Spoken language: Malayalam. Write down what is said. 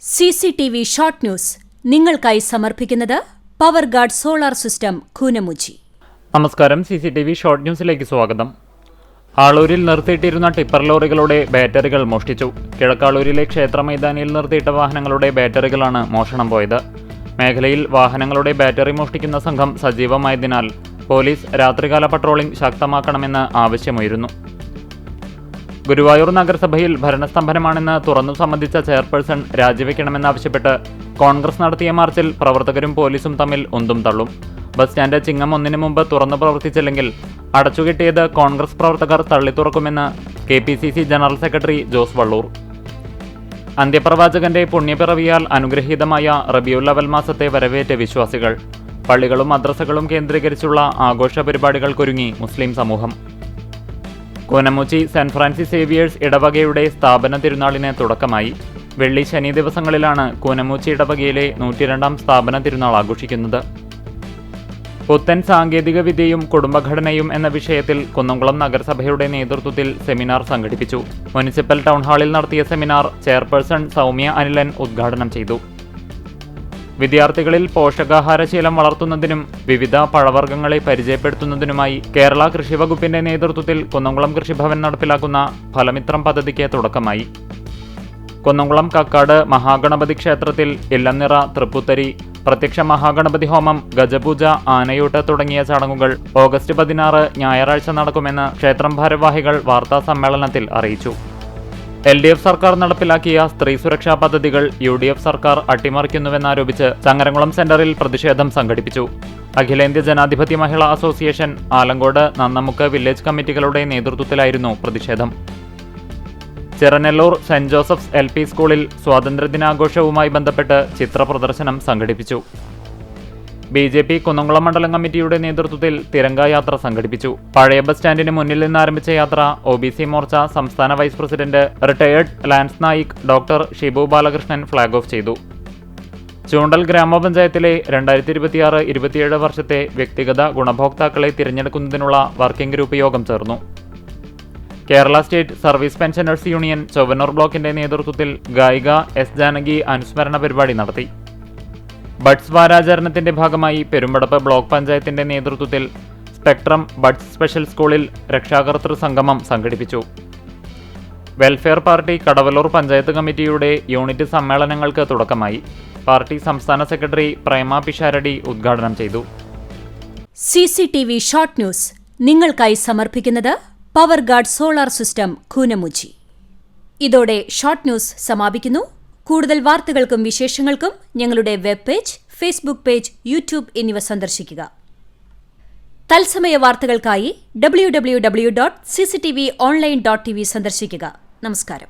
CCTV ഷോർട്ട് ന്യൂസ് നിങ്ങൾക്കായി സമർപ്പിക്കുന്നത് power guard solar system Koonamuchi. നമസ്കാരം. CCTV ഷോർട്ട് ന്യൂസിലേക്ക് സ്വാഗതം. ആളൂരിൽ നിർത്തിയിട്ടിരുന്ന ടിപ്പർ ലോറികളുടെ ബാറ്ററികൾ മോഷ്ടിച്ചു. കിഴക്കാളൂരിലെ ക്ഷേത്ര മൈതാനിയിൽ നിർത്തിയിട്ട വാഹനങ്ങളുടെ ബാറ്ററികളാണ് മോഷണം പോയത്. മേഖലയിൽ വാഹനങ്ങളുടെ ബാറ്ററി മോഷ്ടിക്കുന്ന സംഘം സജീവമായതിനാൽ പോലീസ് രാത്രികാല പട്രോളിംഗ് ശക്തമാക്കണമെന്ന് ആവശ്യമുയരുന്നു. ഗുരുവായൂർ നഗരസഭയിൽ ഭരണസ്തംഭനമാണെന്ന് തുറന്നു സമ്മതിച്ച ചെയർപേഴ്സൺ രാജിവെക്കണമെന്നാവശ്യപ്പെട്ട് കോൺഗ്രസ് നടത്തിയ മാർച്ചിൽ പ്രവർത്തകരും പോലീസും തമ്മിൽ ഉന്തും തള്ളും. ബസ് സ്റ്റാൻഡ് ചിങ്ങം 1 മുമ്പ് തുറന്നു പ്രവർത്തിച്ചില്ലെങ്കിൽ അടച്ചുകെട്ടിയത് കോൺഗ്രസ് പ്രവർത്തകർ തള്ളിത്തുറക്കുമെന്ന് KPCC general secretary Jose Valloor. അന്ത്യപ്രവാചകന്റെ പുണ്യപിറവിയാൽ അനുഗ്രഹീതമായ റബിയുൽ അവൽ മാസത്തെ വരവേറ്റ വിശ്വാസികൾ. പള്ളികളും മദ്രസകളും കേന്ദ്രീകരിച്ചുള്ള ആഘോഷ പരിപാടികൾക്കൊരുങ്ങി മുസ്ലിം സമൂഹം. കൂനമുച്ചി സെന്റ് ഫ്രാൻസിസ് സേവിയേഴ്സ് ഇടവകയുടെ സ്ഥാപന തിരുനാളിന് തുടക്കമായി. വെള്ളി ശനി ദിവസങ്ങളിലാണ് കൂനമുച്ചി ഇടവകയിലെ 102ാം സ്ഥാപന തിരുനാൾ ആഘോഷിക്കുന്നത്. പുത്തൻ സാങ്കേതിക വിദ്യയും കുടുംബഘടനയും എന്ന വിഷയത്തിൽ കുന്നംകുളം നഗരസഭയുടെ നേതൃത്വത്തിൽ സെമിനാർ സംഘടിപ്പിച്ചു. മുനിസിപ്പൽ ടൗൺ ഹാളിൽ നടത്തിയ സെമിനാർ ചെയർപേഴ്സൺ സൗമ്യ അനിലൻ ഉദ്ഘാടനം ചെയ്തു. വിദ്യാർത്ഥികളിൽ പോഷകാഹാരശീലം വളർത്തുന്നതിനും വിവിധ പഴവർഗ്ഗങ്ങളെ പരിചയപ്പെടുത്തുന്നതിനുമായി കേരള കൃഷി വകുപ്പിന്റെ നേതൃത്വത്തിൽ കുന്നംകുളം കൃഷിഭവൻ നടപ്പിലാക്കുന്ന ഫലമിത്രം പദ്ധതിക്ക് തുടക്കമായി. കുന്നംകുളം കക്കാട് മഹാഗണപതി ക്ഷേത്രത്തിൽ ഇല്ലനിറ, തൃപ്പുത്തരി, പ്രത്യക്ഷ മഹാഗണപതി ഹോമം, ഗജപൂജ, ആനയൂട്ട് തുടങ്ങിയ ചടങ്ങുകൾ ഓഗസ്റ്റ് 16 ഞായറാഴ്ച നടക്കുമെന്ന് ക്ഷേത്രം ഭാരവാഹികൾ വാർത്താ സമ്മേളനത്തിൽ അറിയിച്ചു. LDF സർക്കാർ നടപ്പിലാക്കിയ സ്ത്രീ സുരക്ഷാ പദ്ധതികൾ UDF സർക്കാർ അട്ടിമറിക്കുന്നുവെന്നാരോപിച്ച് ചങ്ങരംകുളം സെന്ററിൽ പ്രതിഷേധം സംഘടിപ്പിച്ചു. അഖിലേന്ത്യാ ജനാധിപത്യ മഹിളാ അസോസിയേഷൻ, ആലങ്കോട്, നന്നമുക്ക് വില്ലേജ് കമ്മിറ്റികളുടെ നേതൃത്വത്തിലായിരുന്നു പ്രതിഷേധം. ചിറനെല്ലൂർ സെന്റ് ജോസഫ്സ് LP സ്കൂളിൽ സ്വാതന്ത്ര്യദിനാഘോഷവുമായി ബന്ധപ്പെട്ട് ചിത്ര പ്രദർശനം സംഘടിപ്പിച്ചു. BJP കുന്നംകുളം മണ്ഡലം കമ്മിറ്റിയുടെ നേതൃത്വത്തിൽ തിരങ്ക യാത്ര സംഘടിപ്പിച്ചു. പഴയ ബസ് സ്റ്റാൻഡിന് മുന്നിൽ നിന്ന് ആരംഭിച്ച യാത്ര OBC മോർച്ച സംസ്ഥാന vice president retired lance Naik doctor Shibu Balakrishnan flag off ചെയ്തു. ചൂണ്ടൽ ഗ്രാമപഞ്ചായത്തിലെ 2026-27 വർഷത്തെ വ്യക്തിഗത ഗുണഭോക്താക്കളെ തിരഞ്ഞെടുക്കുന്നതിനുള്ള വർക്കിംഗ് ഗ്രൂപ്പ് യോഗം ചേർന്നു. Kerala state service pensioners union Chowwannur ബ്ലോക്കിന്റെ നേതൃത്വത്തിൽ ഗായിക S ജാനകി അനുസ്മരണ പരിപാടി നടത്തി. ബഡ്സ് വാരാചരണത്തിന്റെ ഭാഗമായി പെരുമ്പടപ്പ് ബ്ലോക്ക് പഞ്ചായത്തിന്റെ നേതൃത്വത്തിൽ സ്പെക്ട്രം ബഡ്സ് സ്പെഷ്യൽ സ്കൂളിൽ രക്ഷാകർതൃ സംഗമം സംഘടിപ്പിച്ചു. വെൽഫെയർ പാർട്ടി കടവലൂർ പഞ്ചായത്ത് കമ്മിറ്റിയുടെ യൂണിറ്റ് സമ്മേളനങ്ങൾക്ക് തുടക്കമായി. പാർട്ടി സംസ്ഥാന സെക്രട്ടറി പ്രേമ പിഷാരടി ഉദ്ഘാടനം ചെയ്തു. CCTV ഷോർട്ട് ന്യൂസ് നിങ്ങൾക്കായി സമർപ്പിക്കുന്നത് power guard solar system Koonamuchi. ഇതോടെ ഷോർട്ട് ന്യൂസ് സമാപിക്കുന്നു. കൂടുതൽ വാർത്തകൾക്കും വിശേഷങ്ങൾക്കും ഞങ്ങളുടെ web page, Facebook page, YouTube എന്നിവ സന്ദർശിക്കുക. തത്സമയ വാർത്തകൾക്കായി www.cctv online.tv സന്ദർശിക്കുക. നമസ്കാരം.